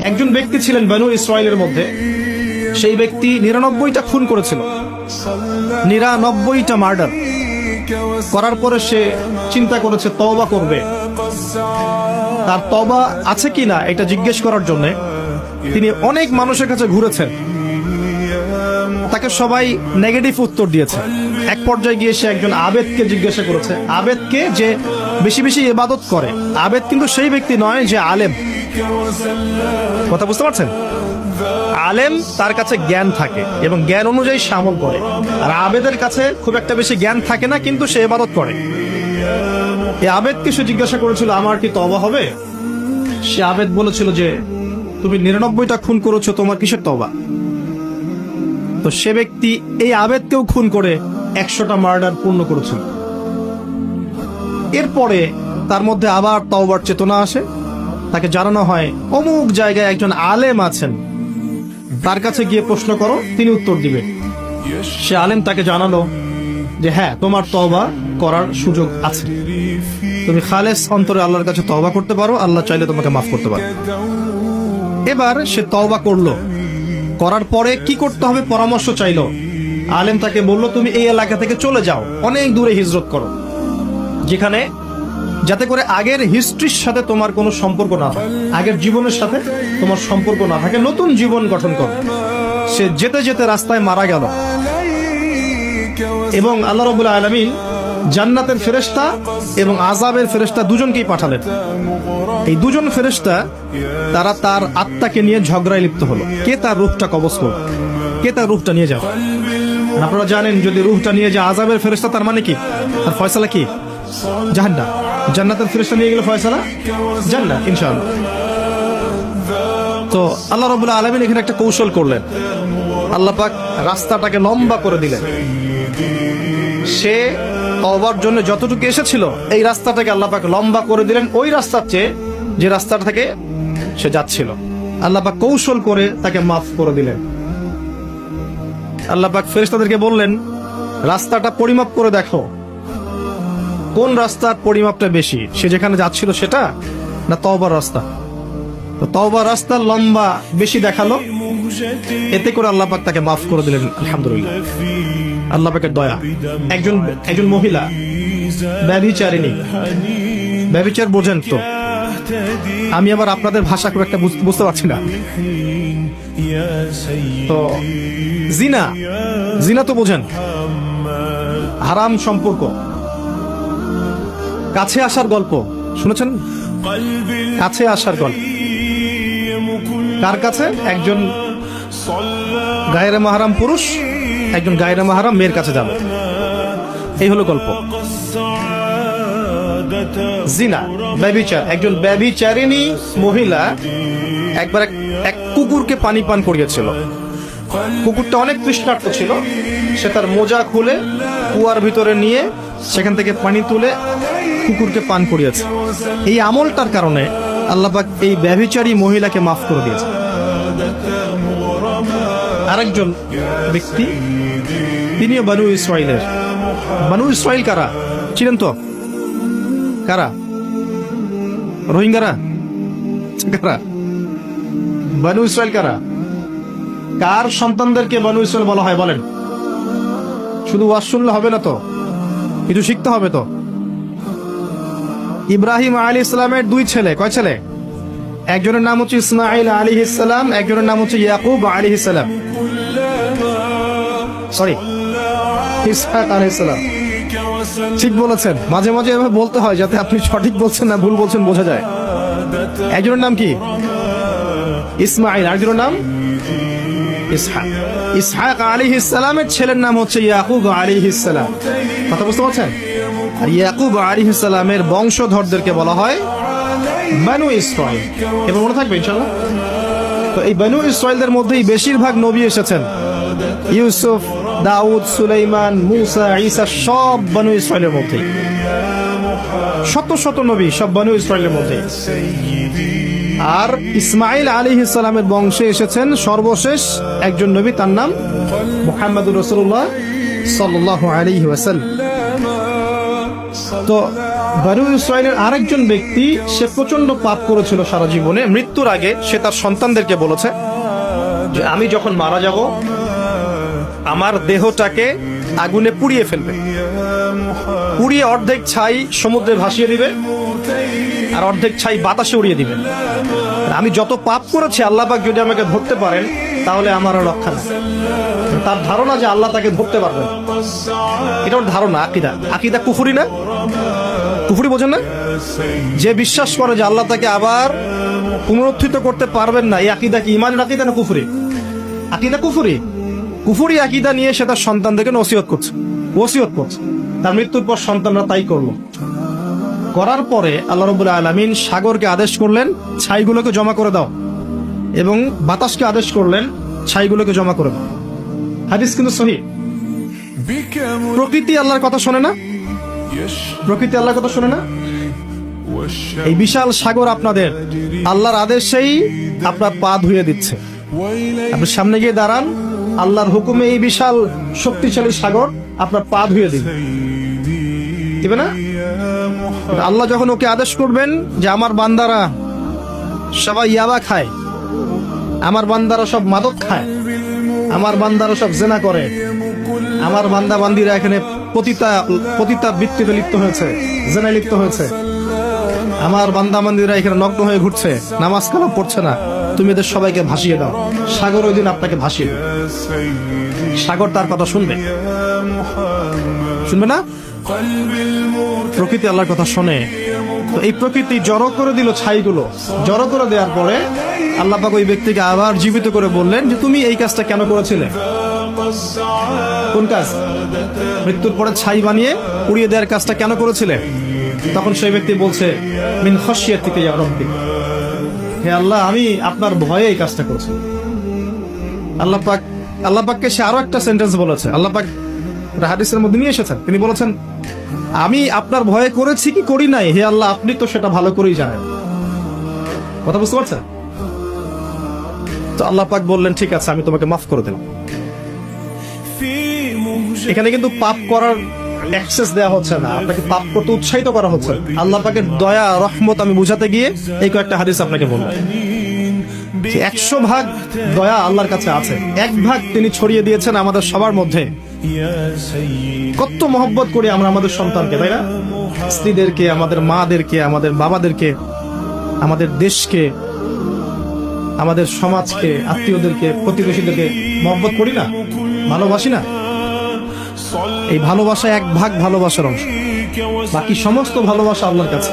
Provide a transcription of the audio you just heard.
একজন ব্যক্তি ছিলেন বনু ইসরাইলের মধ্যে, সেই ব্যক্তি 99টা খুন করেছিল, 99টা মার্ডার করার পরে সে চিন্তা করেছে তওবা করবে। তার তওবা আছে কিনা এটা জিজ্ঞেস করার জন্য তিনি অনেক মানুষের কাছে ঘুরেছেন। তাকে সবাই নেগেটিভ উত্তর দিয়েছে। এক পর্যায়ে গিয়ে সে একজন আবেদকে জিজ্ঞাসা করেছে, আবেদকে যে বেশি বেশি ইবাদত করে। আবেদ কিন্তু সেই ব্যক্তি নয় যে আলেম, কথা বুঝতে পারছেন? আলেম তার কাছে জ্ঞান থাকে এবং জ্ঞান অনুযায়ী সে আমল করে, আর আবেদের কাছে খুব একটা বেশি জ্ঞান থাকে না কিন্তু সে ইবাদত করে। এই আবেদকে সে জিজ্ঞাসা করেছিল আমার কি তওবা হবে? সে আবেদ বলেছিল যে তুমি 99টা খুন করেছো, তোমার কিসের তওবা? তো সে ব্যক্তি এই আবেদকেও খুন করে 100টা মার্ডার পূর্ণ করেছিল। এরপরে তার মধ্যে আবার তওবার চেতনা আসে। তাকে জানানো হয় অমুক জায়গায় একজন আলেম আছেন, তার কাছে গিয়ে প্রশ্ন করো, তিনি উত্তর দিবে। সে আলেম তাকে জানালো যে হ্যাঁ, তোমার তওবা করার সুযোগ আছে, তুমি খালেস অন্তরে আল্লাহর কাছে তওবা করতে পারো, আল্লাহ চাইলে তোমাকে মাফ করতে পারো। এবার সে তওবা করলো, করার পরে কি করতে হবে পরামর্শ চাইলো। আলেম তাকে বলল তুমি এই এলাকা থেকে চলে যাও, অনেক দূরে হিজরত করো, যেখানে যাতে করে আগের হিস্ট্রির সাথে তোমার কোনো সম্পর্ক না থাকে, আগের জীবনের সাথে তোমার সম্পর্ক না থাকে, নতুন জীবন গঠন করো। সে যেতে যেতে রাস্তায় মারা গেল এবং আল্লাহ রাব্বুল আলামিন জান্নাতের ফেরেশতা এবং আযাবের ফেরেশতা দুজনকেই পাঠালেন। এই দুজন ফেরেশতা তারা তার আত্মাকে নিয়ে ঝগড়ায় লিপ্ত হলো, কে তার রূহটা কবজ করবে, কে তার রূহটা নিয়ে যাবে। আপনারা জানেন যদি রূহটা নিয়ে যায় আযাবের ফেরেশতা, তার মানে কি? তার ফয়সালা কি? জাহান্নাম। জান্নাতের ফেরেশতা নিয়ে গেলে ফয়সালা জান্নাত ইনশাআল্লাহ। তো আল্লাহ রাব্বুল আলামিন এখানে একটা কৌশল করলেন। আল্লাহ পাক রাস্তাটাকে লম্বা করে দিলেন। সে তওবার জন্য যতটুকু এসেছিল এই রাস্তাটাকে আল্লাহ পাক লম্বা করে দিলেন ওই রাস্তার চেয়ে, যে রাস্তাটা থেকে সে যাচ্ছিল। আল্লাহ পাক কৌশল করে তাকে মাফ করে দিলেন। আল্লাহ পাক ফেরেশতাদেরকে বললেন রাস্তাটা পরিমাপ করে দেখো, কোন রাস্তার পরিমাপটা বেশি, সে যেখানে যাচ্ছিল সেটা না তওবার রাস্তা? তো তওবার রাস্তার লম্বা বেশি দেখালো, এতে করে আল্লাহ পাক তাকে মাফ করে দিলেন। আলহামদুলিল্লাহ, আল্লাহ পাকের দয়া। একজন মহিলা ব্যভিচারিণী, ব্যভিচার বোঝেন তো? আমি আবার আপনাদের ভাষা খুব একটা বুঝতে পারছি না। তো জিনা তো বোঝেন, হারাম সম্পর্ক, কাছে আসার গল্প শুনেছেন? কাছে আসার গল্প কার কাছে? একজন গায়রে মাহরাম পুরুষ একজন গায়রে মাহরাম মেয়ের কাছে যাবে, এই হলো গল্প। জিনা, ব্যভিচার। একজন ব্যভিচারিণী মহিলা একবার এক কুকুরকে পানি পান করিয়েছিল। কুকুরটা অনেক তৃষ্ণার্ত ছিল, সে তার মোজা খুলে কুয়ার ভিতরে নিয়ে সেখান থেকে পানি তুলে কুকুরকে পান করিয়েছে। এই আমলটার কারণে আল্লাহ পাক এই ব্যভিচারী মহিলাকে মাফ করে দিয়েছে। আরেকজন ব্যক্তি, তিনিও বনু ইসরাইলের। বনু ইসরাইল কারা ছিলেন তো? কারা? রোহিঙ্গারা? কারা? বনু ইসরাইল কারা? কার সন্তানদেরকে বনু ইসরাইল বলা হয় বলেন? শুধু ওয়াজ শুনলে হবে না তো, কিছু শিখতে হবে তো। ইব্রাহিম আলাইহিস সালামের দুই ছেলে, কয় ছেলে? একজনের নাম হচ্ছে ইসমাঈল আলাইহিস সালাম, একজনের নাম হচ্ছে ইয়াকুব আলাইহিস সালাম, সরি ইসহাক আলাইহিস সালাম। ঠিক বলেছেন, মাঝে মাঝে এভাবে বলতে হয় যাতে আপনি সঠিক বলছেন না ভুল বলছেন বোঝা যায়। একজনের নাম কি? ইসমাঈল, আরেকজনের নাম ইসহাক। ইসহাক আলাইহিস সালামের ছেলের নাম হচ্ছে ইয়াকুব আলাইহিস সালাম। কথা বুঝতে পারছেন? আর ইয়াকুব আলাইহিস সালামের বংশধরদেরকে বলা হয় বনু ইসরাইল। এবার মনে থাকবে ইনশাআল্লাহ। তো এই বনু ইসরাইলদের মধ্যেই বেশিরভাগ নবী এসেছেন। ইউসুফ, দাউদ, সুলাইমান, মুসা, ঈসা সব বনু ইসরাইলের মধ্যে। শত শত নবী সব বনু ইসরাইলের মধ্যে। আর ইসমাঈল আলাইহিস সালামের বংশে এসেছেন সর্বশেষ একজন নবী, তার নাম মুহাম্মদুর রাসূলুল্লাহ সাল্লাল্লাহু আলাইহি ওয়াসাল্লাম। তো বনু ইসরাইলের আরেকজন ব্যক্তি, সে প্রচন্ড পাপ করেছিল সারা জীবনে। মৃত্যুর আগে সে তার সন্তানদেরকে বলেছে যে আমি যখন মারা যাব আমার দেহটাকে আগুনে পুড়িয়ে ফেলবে, পুড়িয়ে অর্ধেক ছাই সমুদ্রে ভাসিয়ে দিবে আর অর্ধেক ছাই বাতাসে উড়িয়ে দিবে। আমি যত পাপ করেছি আল্লাহ পাক যদি আমাকে ধরতে পারেন তাহলে আমার আর রক্ষা নেই। তার ধারণা যে আল্লাহ তাকে ধরতে পারবেন, এটা ওর ধারণা। আকীদা, আকীদা কুফরি না? কুফরি বোঝেন না? যে বিশ্বাস করে যে আল্লাহ তাকে আবার পুনরুত্থিত করতে পারবেন না, এই আকীদা কি ঈমানের আকীদা না কুফরি? আকীদা কুফরি। কুফরি আকীদা নিয়ে সে তার সন্তানদেরকে ওসিয়ত করছে। তার মৃত্যুর পর সন্তানরা তাই করলো। করার পরে আল্লাহ রাব্বুল আলামিন সাগরকে আদেশ করলেন ছাইগুলোকে জমা করে দাও, এবং বাতাসকে আদেশ করলেন ছাইগুলোকে জমা করে দাও। হাদিস কিন্তু সহিহ। প্রকৃতি আল্লাহর কথা শোনে না? প্রকৃতি আল্লাহর কথা শোনে না? এই বিশাল সাগর আপনাদের আল্লাহর আদেশেই আপনার পা ধুয়ে দিচ্ছে। আপনি সামনে গিয়ে দাঁড়ান, আল্লাহর হুকুমে এই বিশাল শক্তিশালী সাগর আপনার পা ধুয়ে দিবে না? আল্লাহ যখন ওকে আদেশ করবেন যে আমার বান্দারা সবাই ইয়াবা খায়, আমার বান্দারা সব মাদক খায়, আমার বান্দারা সব জেনা করে, আমার বান্দা বান্দিরা এখানে পতিতা বৃত্তিতে লিপ্ত হয়েছে, জেনায় লিপ্ত হয়েছে, আমার বান্দা বান্দিরা এখানে নগ্ন হয়ে ঘুরছে, নামাজ কালাম পড়ছে না, তুমি এদের সবাইকে ভাসিয়ে দাও। সাগর ওই দিন আপনাকে ভাসিয়ে দেবে। সাগর তার কথা শুনবে না? প্রকৃতি আল্লাহর কথা শোনে। তো এই প্রকৃতি জড়ো করে দিল ছাইগুলো। জড়ো করে দেওয়ার পরে আল্লাহ পাক ওই ব্যক্তিকে আবার জীবিত করে বললেন যে তুমি এই কাজটা কেন করেছিলে? কোন কাজ? মৃত্যুর পরে ছাই বানিয়ে উড়িয়ে দেওয়ার কাজটা কেন করেছিলে? তখন সেই ব্যক্তি বলছে মিন খাশিয়াতিকা ইয়া রাব্বি, হে আল্লাহ আমি আপনার ভয়ে এই কাজটা করেছি। আল্লাহ পাককে সে আরো একটা সেন্টেন্স বলেছে। আল্লাহ পাক হাদিসের মধ্যে নিয়ে এসেছেন, তিনি বলেছেন আমি আপনার ভয়ে করেছি কি করি নাই, হে আল্লাহ আপনি তো সেটা ভালো করেই জানেন। কথা বুঝতে পারছেন? তো আল্লাহ পাক বললেন ঠিক আছে আমি তোমাকে মাফ করে দিলাম। এখানে কিন্তু পাপ করার অ্যাক্সেস দেওয়া হচ্ছে না, আপনাকে পাপ করতে উৎসাহিত করা হচ্ছে। আল্লাহ পাকের দয়া রহমত আমি বুঝাতে গিয়ে এই কয়েকটা হাদিস আপনাকে বললাম। 100 ভাগ দয়া আল্লাহর কাছে আছে, 1 ভাগ তিনি ছড়িয়ে দিয়েছেন আমাদের সবার মধ্যে। কত মহব্বত করি আমরা আমাদের সন্তানকে, তাই না? স্ত্রীদেরকে, আমাদের মাদেরকে, আমাদের বাবাদেরকে, আমাদের দেশকে, আমাদের সমাজকে, আত্মীয়দেরকে, প্রতিবেশীদেরকে মহব্বত করি না, ভালোবাসি না? এই ভালোবাসা 1 ভাগ ভালোবাসার অংশ, বাকি সমস্ত ভালোবাসা আল্লাহর কাছে।